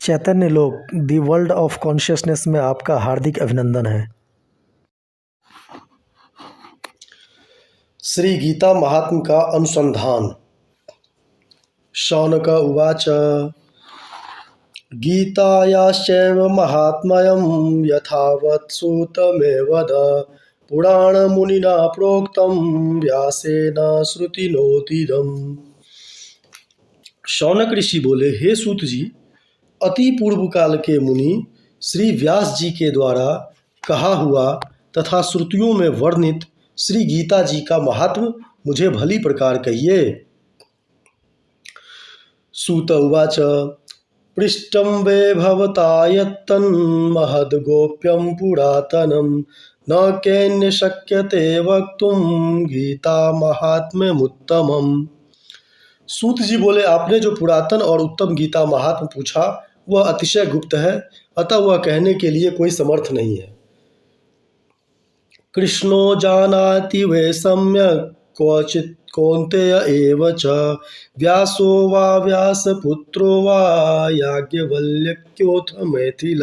चैतन्य लोक the world of consciousness में आपका हार्दिक अभिनंदन है। श्री गीता महात्म्य का अनुसंधान। शौनक उवाच गीतायाश्चैव महात्म्यं यथावत् सूतमेव वद पुराणमुनिना प्रोक्तं व्यासेन श्रुतिनोतिदम्। शौनक ऋषि बोले, हे सूत जी, अति पूर्व काल के मुनि श्री व्यास जी के द्वारा कहा हुआ तथा श्रुतियों में वर्णित श्री गीता जी का महात्म मुझे भली प्रकार कहिए। सूत उवाच पृष्टं वे भवता यत्तन्महद्गोप्यं पुरातनं न केन्य शक्यते वक्तुं गीता महात्म्यमुत्तमम्। सूत जी बोले, आपने जो पुरातन और उत्तम गीता महात्म पूछा वह अतिशय गुप्त है, अतः वह कहने के लिए कोई समर्थ नहीं है। कृष्णो जानाति वै सम्यक् क्वचित् कौन्तेय एव च व्यासो वा व्यासपुत्रो वा याज्ञवल्क्योऽथ मैथिल।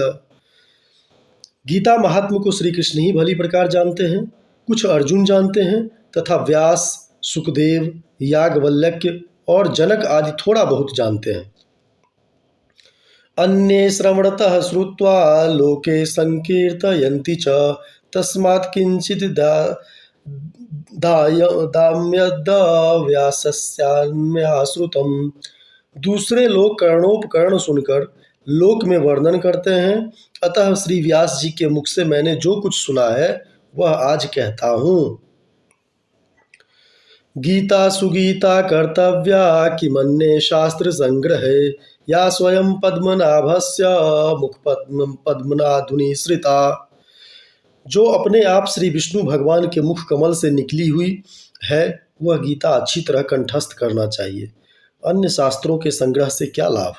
गीता महात्म को श्री कृष्ण ही भली प्रकार जानते हैं, कुछ अर्जुन जानते हैं तथा व्यास, सुखदेव, याज्ञवल्क्य और जनक आदि थोड़ा बहुत जानते हैं। अन्ये श्रवणतः श्रुत्वा लोके संकीर्तयन्ति च तस्मात् किंचित् दाम्यद् व्यासस्यान्मया श्रुतम्। दूसरे लोग कर्णोपकर्ण सुनकर लोक में वर्णन करते हैं, अतः श्री व्यास जी के मुख से मैंने जो कुछ सुना है वह आज कहता हूँ। गीता सुगीता कर्तव्या किमन्ये शास्त्र संग्रहे या स्वयं पद्मनाभस्य मुख पद्मनाधुनि श्रिता। जो अपने आप श्री विष्णु भगवान के मुख कमल से निकली हुई है वह गीता अच्छी तरह कंठस्थ करना चाहिए, अन्य शास्त्रों के संग्रह से क्या लाभ।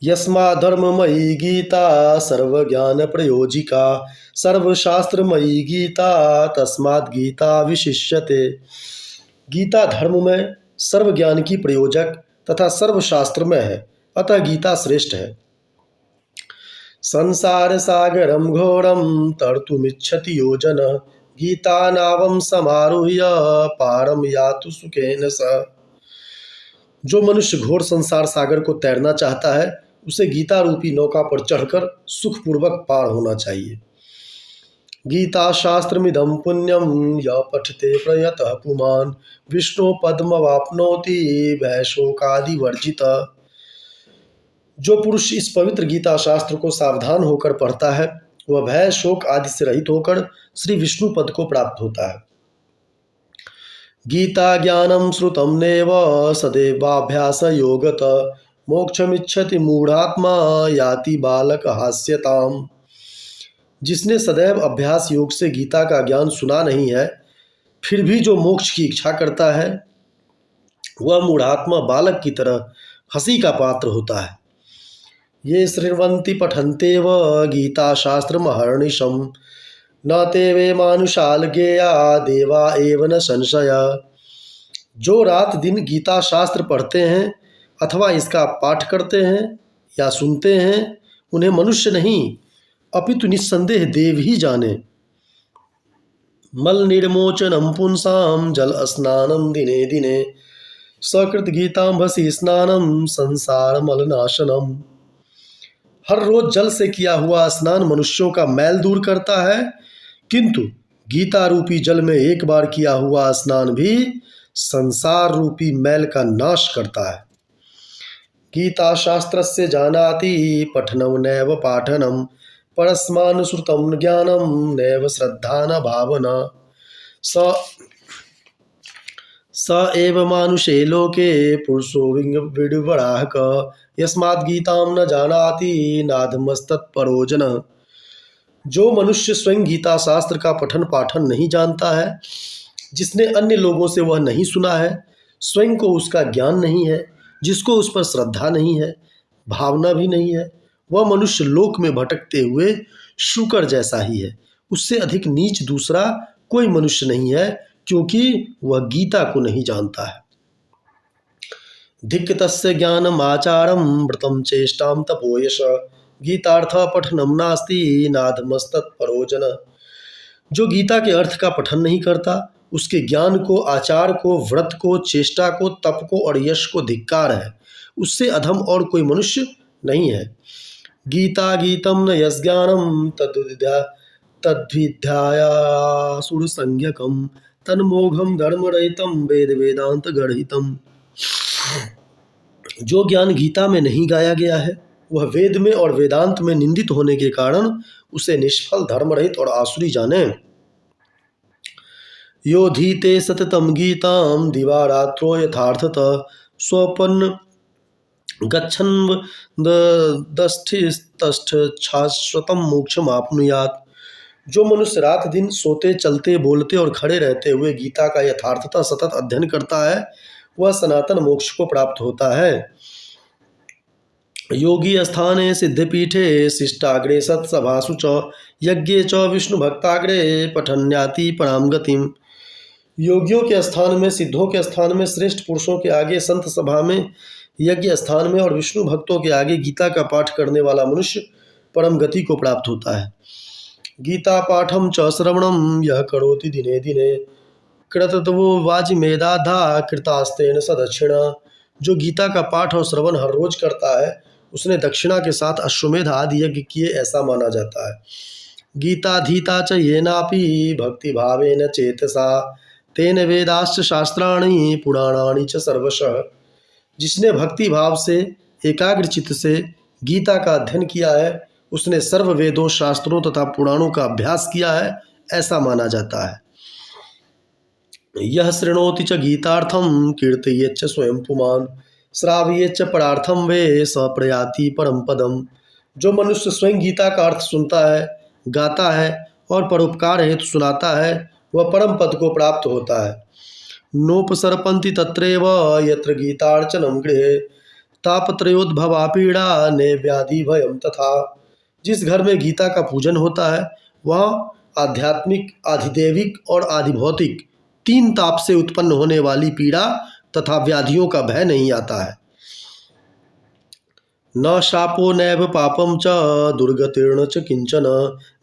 यस्माद्धर्ममयी गीता सर्वज्ञान प्रयोजिका सर्वशास्त्रमयी गीता तस्मात् गीता विशिष्यते। गीता धर्म में सर्वज्ञान की प्रयोजक तथा सर्वशास्त्र में है, अतः गीता श्रेष्ठ है। संसार सागरम घोरम तर्तुमिच्छति यो जन गीता नावम समारुह्य पारम यातु सुखेन स। जो मनुष्य घोर संसार सागर को तैरना चाहता है उसे गीता रूपी नौका पर चढ़कर सुखपूर्वक पार होना चाहिए। गीता शास्त्रमिदं पुण्यम य पठते प्रयतः पुमान् विष्णु पद्मवाप्नोति भयशोकादि वर्जित। जो पुरुष इस पवित्र गीता शास्त्र को सावधान होकर पढ़ता है वह भय शोक आदि से रहित होकर श्री विष्णु पद को प्राप्त होता है। गीता ज्ञानम श्रुतम नेव सदैवाभ्यास योगत मोक्षमिच्छति मूढ़ात्मा याति बालक हास्यताम। जिसने सदैव अभ्यास योग से गीता का ज्ञान सुना नहीं है फिर भी जो मोक्ष की इच्छा करता है वह मूढ़ात्मा बालक की तरह हंसी का पात्र होता है। ये शृण्वन्ति पठन्ते व गीता शास्त्र महर्निशम न ते वे मानुषाल गेया देवा एव न संशय। जो रात दिन गीता शास्त्र पढ़ते हैं अथवा इसका पाठ करते हैं या सुनते हैं उन्हें मनुष्य नहीं अपितु निस्संदेह देव ही जाने। मल निर्मोचनम पुंसाम जल स्नानम दिने दिने सकृत गीतांभसी स्नानम संसार मलनाशनम। हर रोज जल से किया हुआ स्नान मनुष्यों का मैल दूर करता है, किंतु गीता रूपी जल में एक बार किया हुआ स्नान भी संसार रूपी मैल का नाश करता है। गीता शास्त्रस्य जानाति पठनं नैव पाठनं परस्मानुश्रुतं ज्ञानं नैव श्रद्धा न भावना। स एव मानुषे लोके पुरुषो विडुबराहक यस्मात् गीतां न जानाति नाधमस्तत्परो जनः। जो मनुष्य स्वयं गीता शास्त्र का पठन पाठन नहीं जानता है, जिसने अन्य लोगों से वह नहीं सुना है, स्वयं को उसका ज्ञान नहीं है, जिसको उस पर श्रद्धा नहीं है, भावना भी नहीं है, वह मनुष्य लोक में भटकते हुए शूकर जैसा ही है। उससे अधिक नीच दूसरा कोई मनुष्य नहीं है, क्योंकि वह गीता को नहीं जानता है। धिक्तस्य ज्ञानमाचारं व्रतं चेष्टां तपोयश गीतार्थ पठनम नास्ति नाधमस्तत्परो जन। जो गीता के अर्थ का पठन नहीं करता उसके ज्ञान को, आचार को, व्रत को, चेष्टा को, तप को और यश को धिक्कार है। उससे अधम और कोई मनुष्य नहीं है। गीता गीतम न यज्ञानम तद्विद्यायासुरसंज्ञकम तन्मोघम धर्मरहितम वेद वेदांत गढ़ितम। जो ज्ञान गीता में नहीं गाया गया है वह वेद में और वेदांत में निंदित होने के कारण उसे निष्फल, धर्मरहित और आसुरी जाने। यो धीते सततम गीताम दिवारात्रो यथार्थतः स्वपन्न गच्छन् दष्टिस्तष्ट शाश्वतम मोक्षम आपनुयात्। जो मनुष्य रात दिन सोते, चलते, बोलते और खड़े रहते हुए गीता का यथार्थता सतत अध्ययन करता है वह सनातन मोक्ष को प्राप्त होता है। योगी स्थाने सिद्धपीठे शिष्टाग्रे सत्सभासु च यज्ञे च विष्णु भक्ताग्रे पठन्याति पराम गतिम। योगियों के स्थान में, सिद्धों के स्थान में, श्रेष्ठ पुरुषों के आगे संत सभा में, यज्ञ स्थान में और विष्णु भक्तों के आगे गीता का पाठ करने वाला मनुष्य परम गति को प्राप्त होता है। गीता पाठम च श्रवणम यह करोति दिने दिने कृतत्वो वाजिमेदाधा कृतास्तेन सदक्षिणा। जो गीता का पाठ और श्रवण हर रोज करता है उसने दक्षिणा के साथ अश्वमेध आदि यज्ञ किए, ऐसा माना जाता है। गीताधीता च येनापि भक्ति भावेन चेतसा तेन वेदाश्च शास्त्राणि पुराणानि च सर्वशः। जिसने भक्ति भाव से, एकाग्र चित्त से गीता का अध्ययन किया है उसने सर्व वेदों, शास्त्रों तथा पुराणों का अभ्यास किया है, ऐसा माना जाता है। यह शृणोति च गीतार्थम कीर्तयेच्च स्वयं पुमान् श्रावयेच्च परार्थम वे स प्रयाति परम पदम। जो मनुष्य स्वयं गीता का अर्थ सुनता है, गाता है और परोपकार हेतु सुनाता है वह परम पद को प्राप्त होता है। नोपसर्पन्ति तत्रैव यत्र गीतार्चनं गृहे तापत्रयोद्भवा पीड़ा ने व्याधि भयम तथा। जिस घर में गीता का पूजन होता है वहाँ आध्यात्मिक, आधिदैविक और आधिभौतिक तीन ताप से उत्पन्न होने वाली पीड़ा तथा व्याधियों का भय नहीं आता है। न शापो नैव पापम च दुर्गतिर्न च किंचन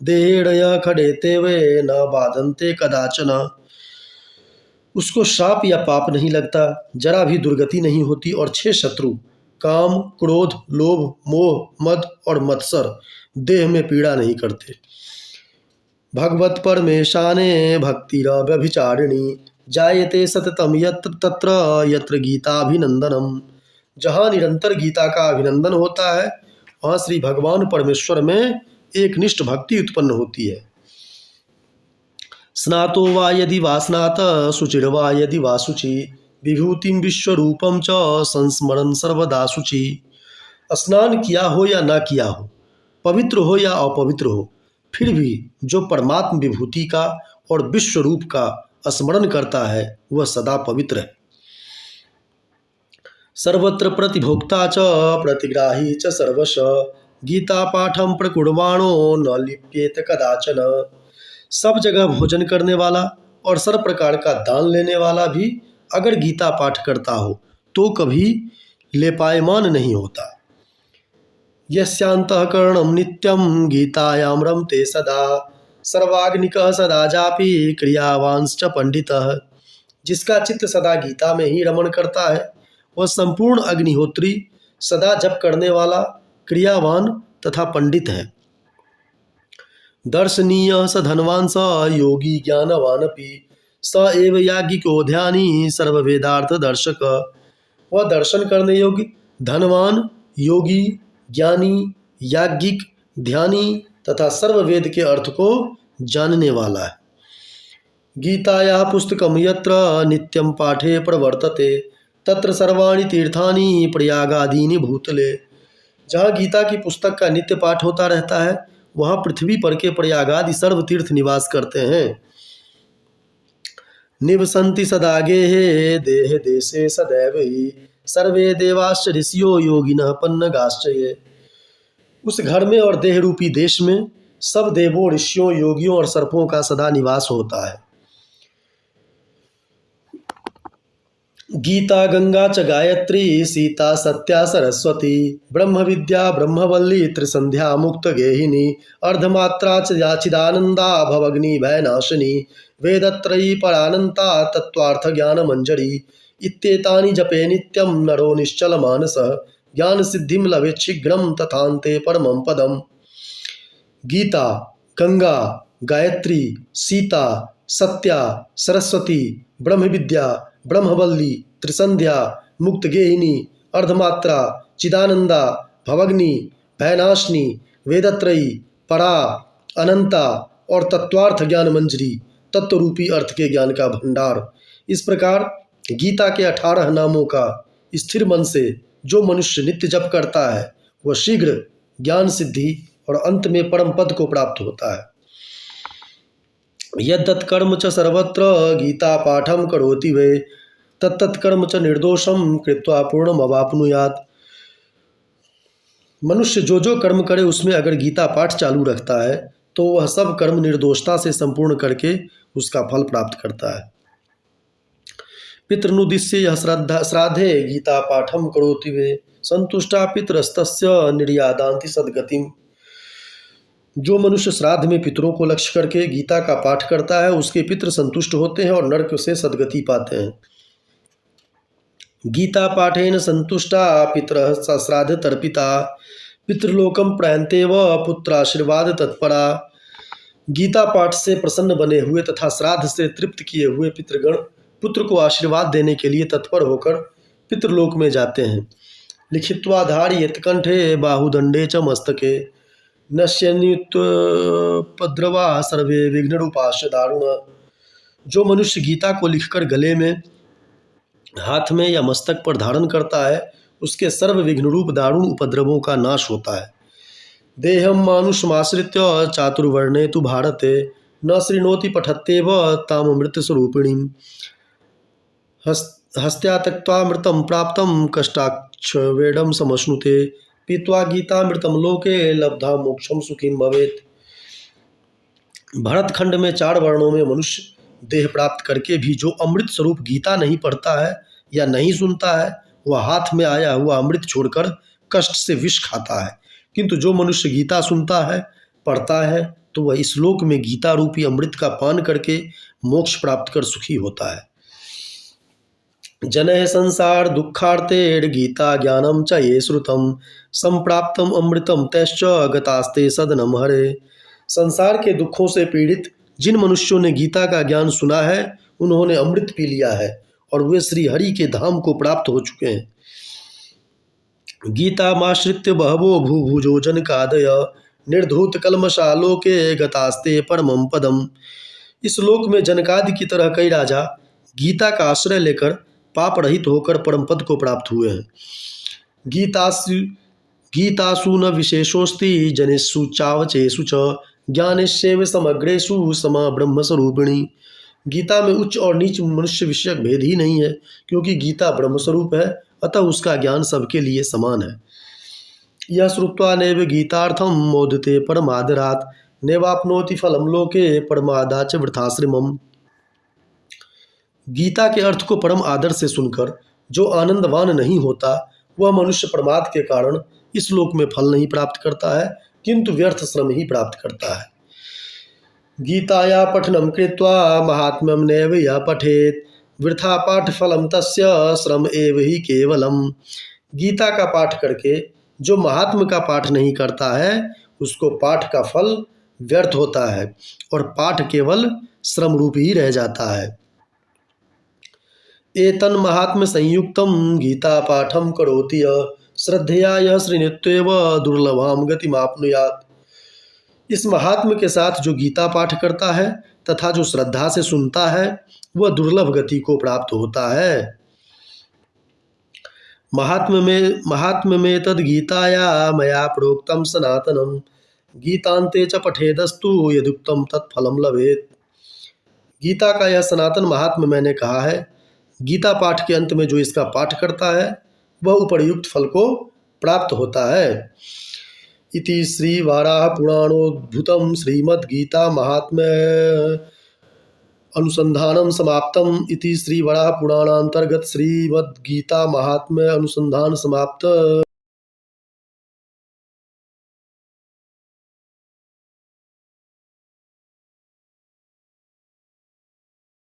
देहेड़य खडेते वे न बाधन्ते कदाचन। उसको शाप या पाप नहीं लगता, जरा भी दुर्गति नहीं होती और 6 शत्रु काम, क्रोध, लोभ, मोह, मद और मत्सर देह में पीड़ा नहीं करते। भगवत परमेशाने भक्तिरव्यभिचारिणी जायते सततम यत्र तत्र यत्र गीताभिनंदनम। जहाँ निरंतर गीता का अभिनंदन होता है वहाँ श्री भगवान परमेश्वर में एक निष्ठ भक्ति उत्पन्न होती है। स्नातो वा यदि वा स्नात शुचिर वा यदि वा शुचि विभूतिम विश्वरूपम च संस्मरण सर्वदा शुचि। स्नान किया हो या ना किया हो, पवित्र हो या अपवित्र हो, फिर भी जो परमात्म विभूति का और विश्व रूप का स्मरण करता है वह सदा पवित्र है। सर्वत्र प्रतिभोक्ता च प्रतिग्राही च सर्वश गीता पाठम प्रकुर्वाणो न लिप्येत कदाचन। सब जगह भोजन करने वाला और सर्व प्रकार का दान लेने वाला भी अगर गीता पाठ करता हो तो कभी लेपायमान नहीं होता। यस्यान्तःकरणं नित्यं गीतायां रमते सदा सर्वाग्निकः सदा जापि क्रियावांश्च पंडितः। जिसका चित्त सदा गीता में ही रमण करता है वह संपूर्ण अग्निहोत्री, सदा जप करने वाला, क्रियावान तथा पंडित है। दर्शनीय स धनवान स योगी ज्ञानवानपि स एव याज्ञिको ध्यानी सर्ववेदार्थ दर्शक। वह दर्शन करने योग्य, धनवान, योगी, ज्ञानी, याज्ञिक, ध्यानी तथा सर्ववेद के अर्थ को जानने वाला है। गीतायाः पुस्तकं यत्र नित्यं पाठे प्रवर्तते तत्र सर्वाणि तीर्थानि प्रयागादीनि भूतले। जहाँ गीता की पुस्तक का नित्य पाठ होता रहता है वहाँ पृथ्वी पर के प्रयागादि सर्व तीर्थ निवास करते हैं। निवसन्ति सदा गेहे देहे देशे सदैव ही सर्वे देवाश्च ऋषियो योगिनः पन्नगाश्च ये। उस घर में और देह रूपी देश में सब देवों, ऋषियों, योगियों और सर्पों का सदा निवास होता है। गीता गंगा च गायत्री सीता सत्या सरस्वती ब्रह्म विद्या ब्रह्मवल्ली त्रिसंध्या मुक्त गेहिनी अर्धमात्रा च याचिदानंदा भवग्नि भयनाशिनी वेदत्रयी परानंता तत्वार्थ ज्ञान मंजरी इत्येतानि जपे नित्यं नरो निश्चल मानसः ज्ञान सिद्धिं लभेत् शीघ्रं तथान्ते परमं पदम्। गीता, गंगा, गायत्री, सीता, सत्या, सरस्वती, ब्रह्म विद्या, ब्रह्मवल्ली, त्रिसंध्या, मुक्तगेहिनी, अर्धमात्रा, चिदानंदा, भवग्नि, भयनाशिनी, वेदत्रयी, परा, अनंता और तत्वार्थ ज्ञान मंजरी, तत्व रूपी अर्थ के ज्ञान का भंडार। इस प्रकार गीता के 18 नामों का स्थिर मन से जो मनुष्य नित्य जप करता है वह शीघ्र ज्ञान सिद्धि और अंत में परम पद को प्राप्त होता है। यद्दत् कर्म च सर्वत्र गीता पाठम करोति वे तत्तत् कर्म च निर्दोषम कृत्वा पूर्णम अवाप्नुयात्। मनुष्य जो जो कर्म करे उसमें अगर गीता पाठ चालू रखता है तो वह सब कर्म निर्दोषता से संपूर्ण करके उसका फल प्राप्त करता है। पितृनुदिश्य यह श्राद्धे गीता पाठम करोति वे संतुष्टा पितरस्तस्य निर्यादान्ति सद्गतिम। जो मनुष्य श्राद्ध में पितरों को लक्ष्य करके गीता का पाठ करता है उसके पितृ संतुष्ट होते हैं और नरक से सद्गति पाते हैं। गीता पाठेन संतुष्टा पितरः श्राद्ध तर्पिता पितृलोकम प्रयन्ते व पुत्राशीर्वाद तत्परा। गीता पाठ से प्रसन्न बने हुए तथा श्राद्ध से तृप्त किए हुए पितृगण पुत्र को आशीर्वाद देने के लिए तत्पर होकर पितृलोक में जाते हैं। लिखित्वा धारयेत् कंठे बाहुदंडे च मस्तके नश्यन्युत्पद्रवा सर्वे विघ्नरूपाश्च दारुण। जो मनुष्य गीता को लिखकर गले में, हाथ में या मस्तक पर धारण करता है उसके सर्व विघ्नरूप दारुण उपद्रवों का नाश होता है। देहम मानुषमाश्रित्य चातुर्वर्णे तु भारते न शृणोति पठत्येव ताममृत स्वरूपिणीम्। हस्त्या त्यक्त्वा मृतं प्राप्तं कष्टाक्ष वेदं समश्नुते पीत्वा गीतामृतं लोके लब्धा मोक्षम सुखीं भवेत्। भरतखंड में 4 वर्णों में मनुष्य देह प्राप्त करके भी जो अमृत स्वरूप गीता नहीं पढ़ता है या नहीं सुनता है वह हाथ में आया हुआ अमृत छोड़कर कष्ट से विष खाता है। किंतु जो मनुष्य गीता सुनता है, पढ़ता है तो वह इस लोक में गीता रूपी अमृत का पान करके मोक्ष प्राप्त कर सुखी होता है। जनः संसार दुःखार्तेर् गीता ज्ञानम च ये श्रुतम संप्राप्तम अमृतम तैश्च गतास्ते सदनम हरे। संसार के दुखों से पीड़ित जिन मनुष्यों ने गीता का ज्ञान सुना है उन्होंने अमृत पी लिया है और वे श्री हरि के धाम को प्राप्त हो चुके हैं। गीतामाश्रित्य बहवो भूभुजो जनकादय निर्धूत कल्मषालोके गतास्ते परमं पदम। इस लोक में जनकादि की तरह कई राजा गीता का आश्रय लेकर पाप रहित होकर परम पद को प्राप्त हुए हैं। गीतासु न विशेषोस्ति जनेषु चावचेषु च ज्ञानेश्चैव समग्रेषु समा ब्रह्म स्वरूपिणी। गीता में उच्च और नीच मनुष्य विषयक भेद ही नहीं है क्योंकि गीता ब्रह्म स्वरूप है, अतः उसका ज्ञान सबके लिए समान है। यह श्रुत्वा नैव गीतार्थम मोदते परमादरात् नैवाप्नोति फलम लोके परमादाच वृथाश्रमम्। गीता के अर्थ को परम आदर से सुनकर जो आनंदवान नहीं होता वह मनुष्य प्रमाद के कारण इस लोक में फल नहीं प्राप्त करता है किंतु व्यर्थ श्रम ही प्राप्त करता है। गीताया पठनम कृत्वा महात्म्यम नैव यः पठेत् वृथा पाठ फलम तस्य श्रम एव ही केवलम। गीता का पाठ करके जो महात्म का पाठ नहीं करता है उसको पाठ का फल व्यर्थ होता है और पाठ केवल श्रम रूप ही रह जाता है। एतन् महात्म्य संयुक्तम गीता पाठम करोति यः श्रद्धया यः शृणुत्येव दुर्लभाम गतिमाप्नुयात्। इस महात्म्य के साथ जो गीता पाठ करता है तथा जो श्रद्धा से सुनता है वह दुर्लभ गति को प्राप्त होता है। महात्म्य में तद गीताया मया प्रोक्तम सनातनम गीतांते च पठेदस्तु यदुक्तम तत्फलम लभेत्। गीता का यह सनातन महात्म्य मैंने कहा है। गीता पाठ के अंत में जो इसका पाठ करता है वह उपर्युक्त फल को प्राप्त होता है। इति श्री वाराह पुराणोद्भुतम श्रीमद्गीता महात्म्य अनुसंधानम समाप्तम इति श्री वराह पुराणांतर्गत श्रीमद्गीता महात्म्य अनुसंधान समाप्त।